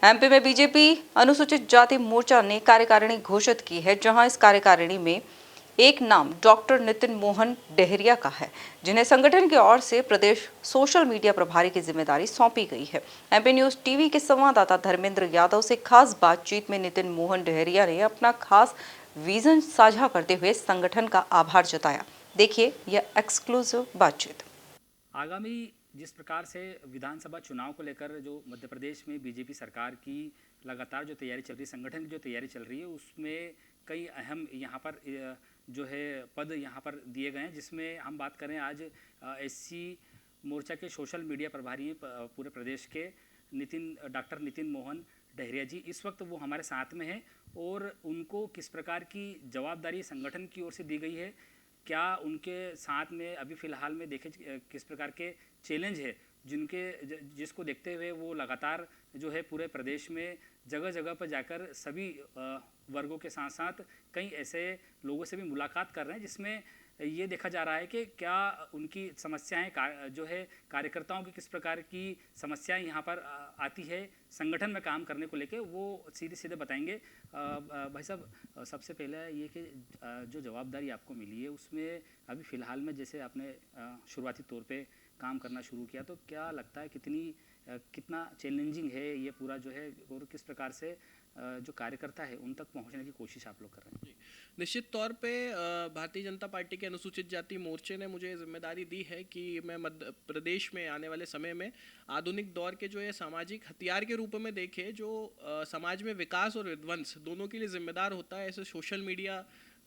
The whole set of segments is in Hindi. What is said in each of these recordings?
एमपी में बीजेपी अनुसूचित जाति मोर्चा ने कार्यकारिणी घोषित की है, जहां इस कार्यकारिणी में एक नाम डॉक्टर नितिन मोहन डेहरिया का है, जिन्हें संगठन की ओर से प्रदेश सोशल मीडिया प्रभारी की जिम्मेदारी सौंपी गई है। एमपी न्यूज टीवी के संवाददाता धर्मेंद्र यादव से खास बातचीत में नितिन मोहन डेहरिया ने अपना खास विजन साझा करते हुए संगठन का आभार जताया। देखिए यह एक्सक्लूसिव बातचीत। आगामी जिस प्रकार से विधानसभा चुनाव को लेकर जो मध्य प्रदेश में बीजेपी सरकार की लगातार जो तैयारी चल रही है, संगठन की जो तैयारी चल रही है, उसमें कई अहम यहाँ पर जो है पद यहाँ पर दिए गए हैं, जिसमें हम बात करें आज एससी मोर्चा के सोशल मीडिया प्रभारी हैं पूरे प्रदेश के डॉक्टर नितिन मोहन डेहरिया जी। इस वक्त वो हमारे साथ में हैं और उनको किस प्रकार की जवाबदारी संगठन की ओर से दी गई है, क्या उनके साथ में अभी फ़िलहाल में देखे किस प्रकार के चैलेंज है जिसको देखते हुए वो लगातार जो है पूरे प्रदेश में जगह जगह पर जाकर सभी वर्गों के साथ साथ कई ऐसे लोगों से भी मुलाकात कर रहे हैं, जिसमें ये देखा जा रहा है कि क्या उनकी समस्याएं जो है कार्यकर्ताओं की किस प्रकार की समस्याएं यहाँ पर आती है संगठन में काम करने को लेके, वो सीधे सीधे बताएंगे। भाई साहब, सबसे पहले ये कि जो जवाबदारी आपको मिली है उसमें अभी फ़िलहाल में जैसे आपने शुरुआती तौर पे काम करना शुरू किया, तो क्या लगता है कितना चैलेंजिंग है ये पूरा जो है, और किस प्रकार से जो कार्यकर्ता है उन तक पहुंचने की कोशिश आप लोग कर रहे हैं? निश्चित तौर पे भारतीय जनता पार्टी के अनुसूचित जाति मोर्चे ने मुझे जिम्मेदारी दी है कि मैं मध्य प्रदेश में आने वाले समय में आधुनिक दौर के जो ये सामाजिक हथियार के रूप में देखे, जो समाज में विकास और विध्वंस दोनों के लिए जिम्मेदार होता है, ऐसे सोशल मीडिया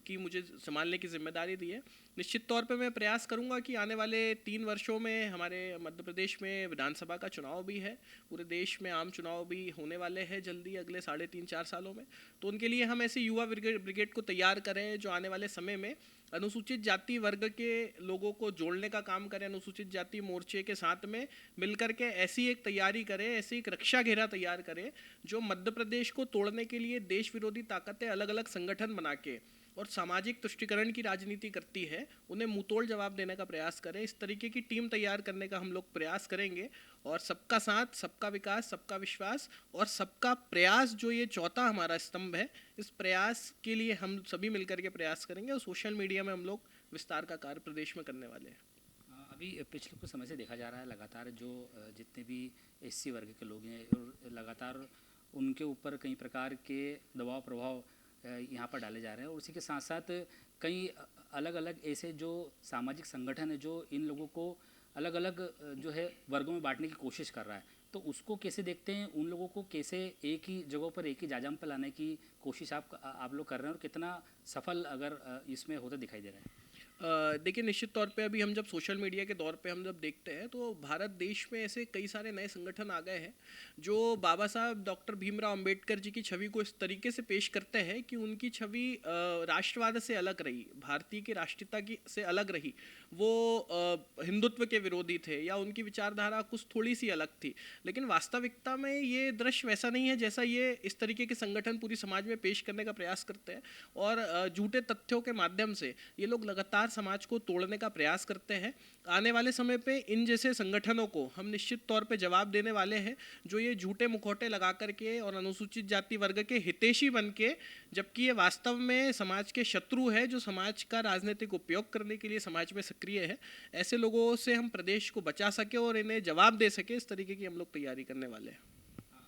की मुझे संभालने की जिम्मेदारी दी है। निश्चित तौर पे मैं प्रयास करूंगा कि आने वाले 3 वर्षों में हमारे मध्य प्रदेश में विधानसभा का चुनाव भी है, पूरे देश में आम चुनाव भी होने वाले हैं जल्दी अगले 3.5-4 सालों में। तो उनके लिए हम ऐसे युवा ब्रिगेड को तैयार करें जो आने वाले समय में अनुसूचित जाति वर्ग के लोगों को जोड़ने का काम करें, अनुसूचित जाति मोर्चे के साथ में मिलकर के ऐसी एक तैयारी करें, ऐसी एक रक्षा घेरा तैयार करें जो मध्य प्रदेश को तोड़ने के लिए देश विरोधी ताकतें अलग अलग संगठन बना के और सामाजिक तुष्टीकरण की राजनीति करती है, उन्हें मुंहतोड़ जवाब देने का प्रयास करें। इस तरीके की टीम तैयार करने का हम लोग प्रयास करेंगे और सबका साथ, सबका विकास, सबका विश्वास और सबका प्रयास, जो ये चौथा हमारा स्तंभ है, इस प्रयास के लिए हम सभी मिलकर के प्रयास करेंगे और सोशल मीडिया में हम लोग विस्तार का कार्य प्रदेश में करने वाले हैं। अभी पिछले कुछ समय से देखा जा रहा है लगातार जो जितने भी एससी वर्ग के लोग हैं और लगातार उनके ऊपर कई प्रकार के दबाव प्रभाव यहाँ पर डाले जा रहे हैं, और उसी के साथ साथ कई अलग अलग ऐसे जो सामाजिक संगठन है जो इन लोगों को अलग अलग जो है वर्गों में बांटने की कोशिश कर रहा है, तो उसको कैसे देखते हैं? उन लोगों को कैसे एक ही जगहों पर एक ही जाजाम पर लाने की कोशिश आप लोग कर रहे हैं, और कितना सफल अगर इसमें होते दिखाई दे रहे हैं? देखिए, निश्चित तौर पे अभी हम जब सोशल मीडिया के दौर पे हम जब देखते हैं तो भारत देश में ऐसे कई सारे नए संगठन आ गए हैं जो बाबा साहब डॉक्टर भीमराव अंबेडकर जी की छवि को इस तरीके से पेश करते हैं कि उनकी छवि राष्ट्रवाद से अलग रही, भारतीय की राष्ट्रीयता की से अलग रही, वो हिंदुत्व के विरोधी थे या उनकी विचारधारा कुछ थोड़ी सी अलग थी। लेकिन वास्तविकता में ये दृश्य वैसा नहीं है जैसा ये इस तरीके के संगठन पूरी समाज में पेश करने का प्रयास करते हैं, और झूठे तथ्यों के माध्यम से ये लोग लगातार समाज को तोड़ने का प्रयास करते हैं। आने वाले समय पे इन जैसे संगठनों को हम निश्चित तौर पे जवाब देने वाले हैं जो ये झूठे मुखौटे लगा करके और अनुसूचित जाति वर्ग के हितैषी बन के, जबकि ये वास्तव में समाज के शत्रु है जो समाज का राजनीतिक उपयोग करने के लिए समाज में सक्रिय है, ऐसे लोगों से हम प्रदेश को बचा सके और इन्हें जवाब दे सके, इस तरीके की हम लोग तैयारी करने वाले हैं।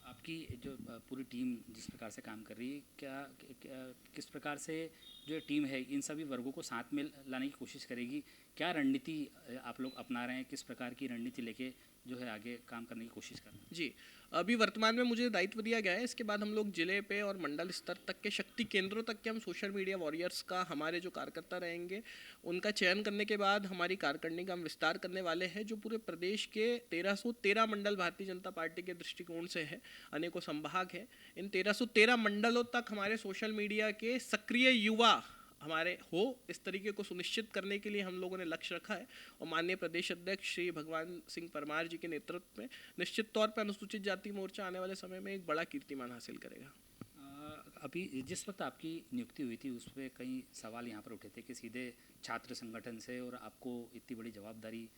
आपकी जो पूरी टीम जिस प्रकार से काम कर रही है, किस प्रकार से जो टीम है इन सभी वर्गों को साथ में लाने की कोशिश करेगी? क्या रणनीति आप लोग अपना रहे हैं? किस प्रकार की रणनीति लेके जो है आगे काम करने की कोशिश कर रहे हैं? जी, अभी वर्तमान में मुझे दायित्व दिया गया है, इसके बाद हम लोग जिले पे और मंडल स्तर तक के शक्ति केंद्रों तक के हम सोशल मीडिया वॉरियर्स का, हमारे जो कार्यकर्ता रहेंगे उनका चयन करने के बाद हमारी कार्यकारिणी का हम विस्तार करने वाले हैं, जो पूरे प्रदेश के 1313 मंडल भारतीय जनता पार्टी के दृष्टिकोण से है, अनेकों संभाग है, इन 1313 मंडलों तक हमारे सोशल मीडिया के सक्रिय युवा हमारे हो, इस तरीके को सुनिश्चित करने के लिए हम लोगों ने लक्ष्य रखा है। और माननीय प्रदेश अध्यक्ष श्री भगवान सिंह परमार जी के नेतृत्व में निश्चित तौर पर अनुसूचित जाति मोर्चा आने वाले समय में एक बड़ा कीर्तिमान हासिल करेगा। अभी जिस वक्त आपकी नियुक्ति हुई थी उस पर कई सवाल यहाँ पर उठे थे कि सीधे छात्र संगठन से और आपको इतनी बड़ी जवाबदारी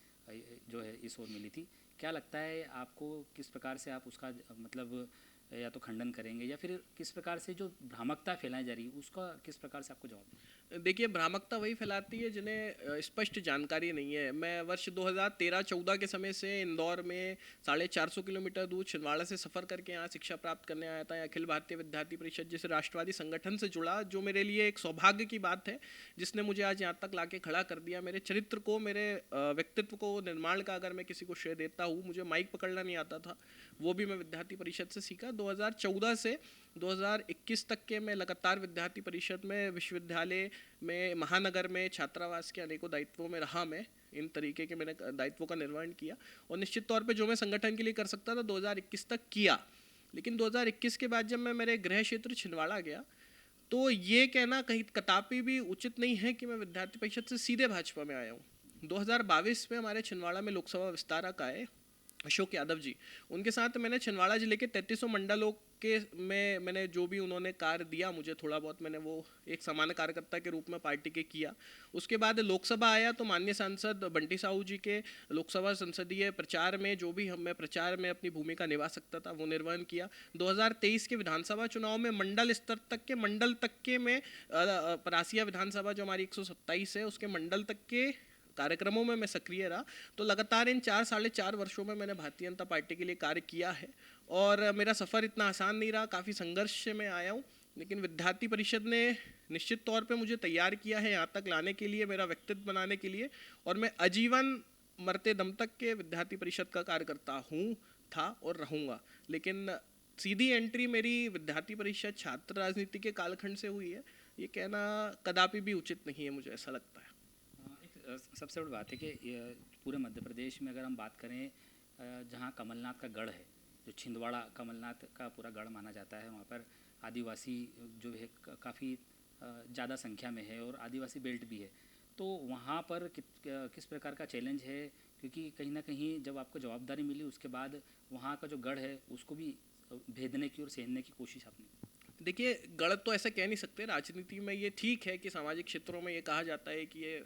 जो है इस ओर मिली थी, क्या लगता है आपको? किस प्रकार से आप उसका मतलब या तो खंडन करेंगे, या फिर किस प्रकार से जो भ्रामकता फैलाई जा रही है उसका किस प्रकार से आपको जवाब दें? देखिए, भ्रामकता वही फैलाती है जिन्हें स्पष्ट जानकारी नहीं है। मैं वर्ष 2013-14 के समय से इंदौर में 450 किलोमीटर दूर छिंदवाड़ा से सफ़र करके यहाँ शिक्षा प्राप्त करने आया था। अखिल भारतीय विद्यार्थी परिषद जैसे राष्ट्रवादी संगठन से जुड़ा, जो मेरे लिए एक सौभाग्य की बात है, जिसने मुझे आज यहाँ तक लाके खड़ा कर दिया। मेरे चरित्र को, मेरे व्यक्तित्व को, निर्माण का अगर मैं किसी को श्रेय देता हूँ, मुझे माइक पकड़ना नहीं आता था, वो भी मैं विद्यार्थी परिषद से सीखा। 2014 से 2021 तक के मैं लगातार विद्यार्थी परिषद में, विश्वविद्यालय में, महानगर में, छात्रावास के अनेकों दायित्वों में रहा। मैं इन तरीके के मैंने दायित्वों का निर्वहन किया और निश्चित तौर पे जो मैं संगठन के लिए कर सकता था 2021 तक किया। लेकिन 2021 के बाद जब मैं मेरे गृह क्षेत्र छिंदवाड़ा गया, तो ये कहना कहीं कदापि भी उचित नहीं है कि मैं विद्यार्थी परिषद से सीधे भाजपा में आया हूँ। 2022 में हमारे छिंदवाड़ा में लोकसभा विस्तारक आए, अशोक यादव जी। उनके साथ मैंने छिंदवाड़ा जिले के 3300 मंडलों के में मैंने जो भी उन्होंने कार्य दिया मुझे, थोड़ा बहुत मैंने वो एक सामान्य कार्यकर्ता के रूप में पार्टी के किया। उसके बाद लोकसभा आया तो माननीय सांसद बंटी साहू जी के लोकसभा संसदीय प्रचार में जो भी मैं प्रचार में अपनी भूमिका निभा सकता था वो निर्वहन किया। 2023 के विधानसभा चुनाव में मंडल स्तर तक के, मंडल तक के में परासिया विधानसभा जो हमारी 127 है उसके मंडल तक के कार्यक्रमों में मैं सक्रिय रहा। तो लगातार इन 4-4.5 वर्षों में मैंने भारतीय जनता पार्टी के लिए कार्य किया है और मेरा सफ़र इतना आसान नहीं रहा, काफ़ी संघर्ष से मैं आया हूँ। लेकिन विद्यार्थी परिषद ने निश्चित तौर पे मुझे तैयार किया है यहाँ तक लाने के लिए, मेरा व्यक्तित्व बनाने के लिए, और मैं आजीवन मरते दम तक के विद्यार्थी परिषद का कार्यकर्ता हूँ, था और रहूँगा। लेकिन सीधी एंट्री मेरी विद्यार्थी परिषद छात्र राजनीति के कालखंड से हुई है, ये कहना कदापि भी उचित नहीं है, मुझे ऐसा लगता है। एक सबसे बड़ी बात है कि पूरे मध्य प्रदेश में अगर हम बात करें, जहाँ कमलनाथ का गढ़ है, जो छिंदवाड़ा कमलनाथ का पूरा गढ़ माना जाता है, वहाँ पर आदिवासी जो है काफ़ी ज़्यादा संख्या में है और आदिवासी बेल्ट भी है। तो वहाँ पर किस प्रकार का चैलेंज है, क्योंकि कहीं ना कहीं जब आपको जवाबदारी मिली उसके बाद वहाँ का जो गढ़ है उसको भी भेदने की और सहने की कोशिश आपने? देखिए, गढ़ तो ऐसा कह नहीं सकते। राजनीति में ये ठीक है कि सामाजिक क्षेत्रों में ये कहा जाता है कि ये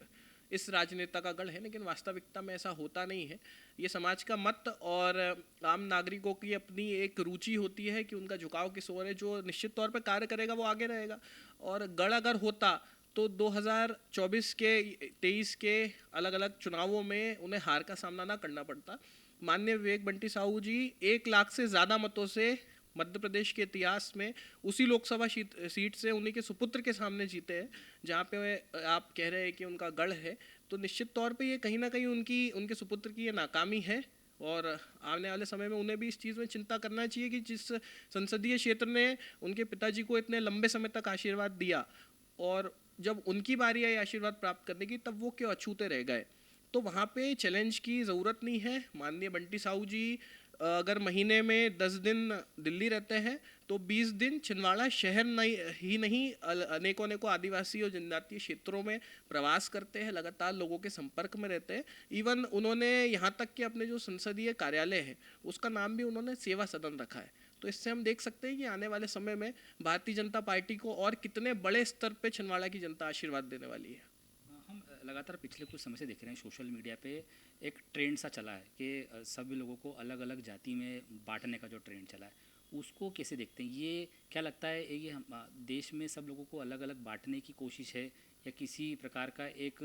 इस राजनेता का गढ़ है, लेकिन वास्तविकता में ऐसा होता नहीं है। ये समाज का मत और आम नागरिकों की अपनी एक रुचि होती है कि उनका झुकाव किस ओर है। जो निश्चित तौर पर कार्य करेगा वो आगे रहेगा। और गढ़ अगर होता तो 2024 के 23 के अलग अलग चुनावों में उन्हें हार का सामना ना करना पड़ता। माननीय विवेक बंटी साहू जी 1 लाख से ज़्यादा मतों से मध्य प्रदेश के इतिहास में उसी लोकसभा सीट से उन्हीं के सुपुत्र के सामने जीते हैं, जहाँ पे आप कह रहे हैं कि उनका गढ़ है। तो निश्चित तौर पे ये कहीं ना कहीं उनके सुपुत्र की ये नाकामी है और आने वाले समय में उन्हें भी इस चीज़ में चिंता करना चाहिए कि जिस संसदीय क्षेत्र ने उनके पिताजी को इतने लंबे समय तक आशीर्वाद दिया और जब उनकी बारी आई आशीर्वाद प्राप्त करने की, तब वो क्यों अछूते रह गए। तो वहाँ पे चैलेंज की ज़रूरत नहीं है। माननीय बंटी साहू जी अगर महीने में 10 दिन दिल्ली रहते हैं तो 20 दिन छिंदवाड़ा शहर ही नहीं अनेकों आदिवासी और जनजातीय क्षेत्रों में प्रवास करते हैं, लगातार लोगों के संपर्क में रहते हैं। इवन उन्होंने यहाँ तक कि अपने जो संसदीय कार्यालय है उसका नाम भी उन्होंने सेवा सदन रखा है। तो इससे हम देख सकते हैं कि आने वाले समय में भारतीय जनता पार्टी को और कितने बड़े स्तर पर छिंदवाड़ा की जनता आशीर्वाद देने वाली है। हम लगातार पिछले कुछ समय से देख रहे हैं सोशल मीडिया पे एक ट्रेंड सा चला है कि सभी लोगों को अलग अलग जाति में बांटने का जो ट्रेंड चला है, उसको कैसे देखते हैं? ये क्या लगता है, ये देश में सब लोगों को अलग अलग बांटने की कोशिश है या किसी प्रकार का एक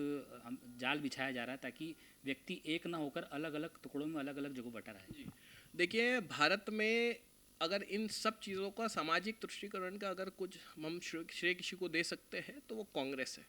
जाल बिछाया जा रहा है ताकि व्यक्ति एक ना होकर अलग अलग टुकड़ों में अलग अलग जगह बटा रहा है? जी, देखिए, भारत में अगर इन सब चीज़ों का सामाजिक तुष्टीकरण का अगर कुछ हम श्रेय किसी को दे सकते हैं तो वो कांग्रेस है।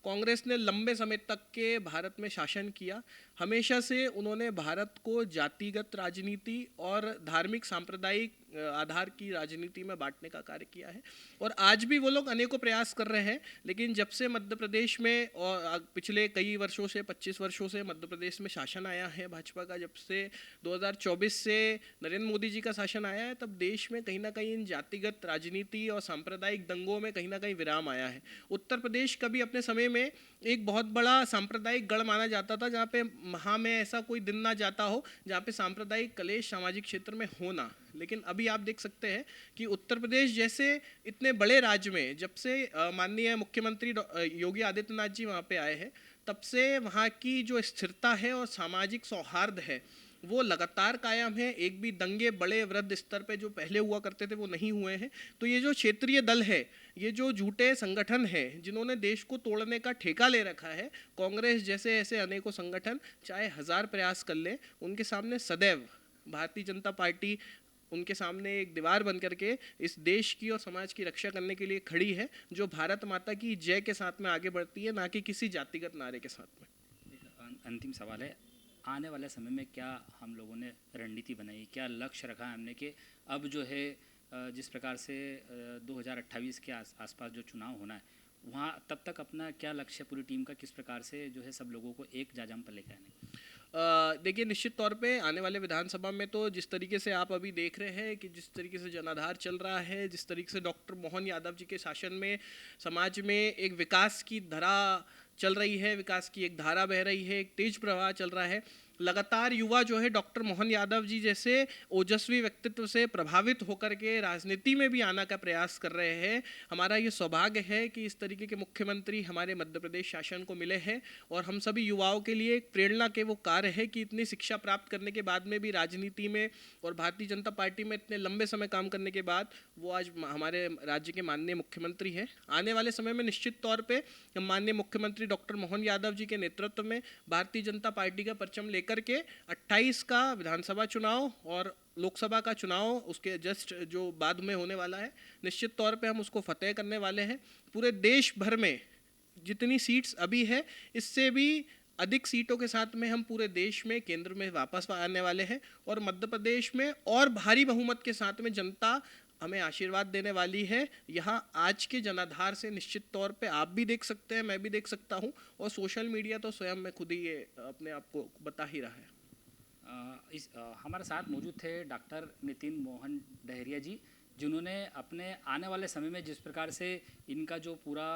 कांग्रेस ने लंबे समय तक के भारत में शासन किया। हमेशा से उन्होंने भारत को जातिगत राजनीति और धार्मिक सांप्रदायिक आधार की राजनीति में बांटने का कार्य किया है और आज भी वो लोग अनेकों प्रयास कर रहे हैं। लेकिन जब से मध्य प्रदेश में और पिछले कई वर्षों से 25 वर्षों से मध्य प्रदेश में शासन आया है भाजपा का, जब से 2024 से नरेंद्र मोदी जी का शासन आया है, तब देश में कहीं ना कहीं इन जातिगत राजनीति और सांप्रदायिक दंगों में कहीं ना कहीं विराम आया है। उत्तर प्रदेश कभी अपने समय में एक बहुत बड़ा सांप्रदायिक गढ़ माना जाता था, जहाँ पे महा में ऐसा कोई दिन ना जाता हो जहाँ पे सांप्रदायिक कलेश सामाजिक क्षेत्र में होना। लेकिन अभी आप देख सकते हैं कि उत्तर प्रदेश जैसे इतने बड़े राज्य में जब से माननीय मुख्यमंत्री योगी आदित्यनाथ जी वहाँ पे आए हैं, तब से वहाँ की जो स्थिरता है और सामाजिक सौहार्द है वो लगातार कायम है। एक भी दंगे बड़े वृहद स्तर पे जो पहले हुआ करते थे वो नहीं हुए हैं। तो ये जो क्षेत्रीय दल है, ये जो झूठे संगठन है जिन्होंने देश को तोड़ने का ठेका ले रखा है, कांग्रेस जैसे ऐसे अनेकों संगठन चाहे हजार प्रयास कर ले, उनके सामने सदैव भारतीय जनता पार्टी उनके सामने एक दीवार बन करके इस देश की और समाज की रक्षा करने के लिए खड़ी है, जो भारत माता की जय के साथ में आगे बढ़ती है, ना कि किसी जातिगत नारे के साथ में। अंतिम सवाल है, आने वाले समय में क्या हम लोगों ने रणनीति बनाई, क्या लक्ष्य रखा है हमने कि अब जो है जिस प्रकार से 2028 के आसपास जो चुनाव होना है, वहाँ तब तक अपना क्या लक्ष्य पूरी टीम का, किस प्रकार से जो है सब लोगों को एक जाजम पर लेकर आने? देखिए, निश्चित तौर पे आने वाले विधानसभा में तो जिस तरीके से आप अभी देख रहे हैं कि जिस तरीके से जनाधार चल रहा है, जिस तरीके से डॉक्टर मोहन यादव जी के शासन में समाज में एक विकास की धारा चल रही है, विकास की एक धारा बह रही है, एक तेज प्रवाह चल रहा है। लगातार युवा जो है डॉक्टर मोहन यादव जी जैसे ओजस्वी व्यक्तित्व से प्रभावित होकर के राजनीति में भी आने का प्रयास कर रहे हैं। हमारा ये सौभाग्य है कि इस तरीके के मुख्यमंत्री हमारे मध्य प्रदेश शासन को मिले हैं, और हम सभी युवाओं के लिए एक प्रेरणा के वो कार्य है कि इतनी शिक्षा प्राप्त करने के बाद में भी राजनीति में और भारतीय जनता पार्टी में इतने लंबे समय काम करने के बाद वो आज हमारे राज्य के माननीय मुख्यमंत्री हैं। आने वाले समय में निश्चित तौर पर माननीय मुख्यमंत्री डॉक्टर मोहन यादव जी के नेतृत्व में भारतीय जनता पार्टी का परचम लेकर के 28 का विधानसभा चुनाव और लोकसभा का चुनाव उसके जस्ट जो बाद में होने वाला है, निश्चित तौर पे हम उसको फतेह करने वाले हैं। पूरे देश भर में जितनी सीट्स अभी है, इससे भी अधिक सीटों के साथ में हम पूरे देश में केंद्र में वापस आने वाले हैं, और मध्य प्रदेश में और भारी बहुमत के साथ में जनता हमें आशीर्वाद देने वाली है। यहाँ आज के जनाधार से निश्चित तौर पे आप भी देख सकते हैं, मैं भी देख सकता हूँ, और सोशल मीडिया तो स्वयं में खुद ही ये अपने आप को बता ही रहा है। हमारे साथ मौजूद थे डॉक्टर नितिन मोहन डहरिया जी, जिन्होंने अपने आने वाले समय में जिस प्रकार से इनका जो पूरा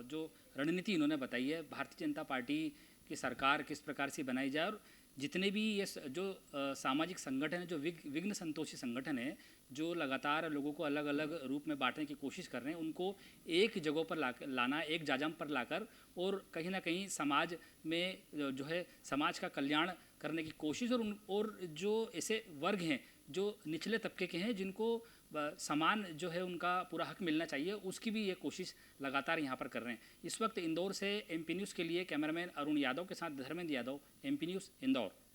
जो रणनीति इन्होंने बताई है, भारतीय जनता पार्टी की सरकार किस प्रकार से बनाई जाए, और जितने भी ये जो सामाजिक संगठन है, जो विघ्न संतोषी संगठन है, जो लगातार लोगों को अलग अलग रूप में बांटने की कोशिश कर रहे हैं, उनको एक जगह पर लाना, एक जाजम पर लाकर, और कहीं ना कहीं समाज में जो है समाज का कल्याण करने की कोशिश, और जो ऐसे वर्ग हैं जो निचले तबके के हैं, जिनको समान जो है उनका पूरा हक मिलना चाहिए, उसकी भी ये कोशिश लगातार यहाँ पर कर रहे हैं। इस वक्त इंदौर से MP न्यूज़ के लिए कैमरामैन अरुण यादव के साथ धर्मेंद्र यादव, MP न्यूज़ इंदौर।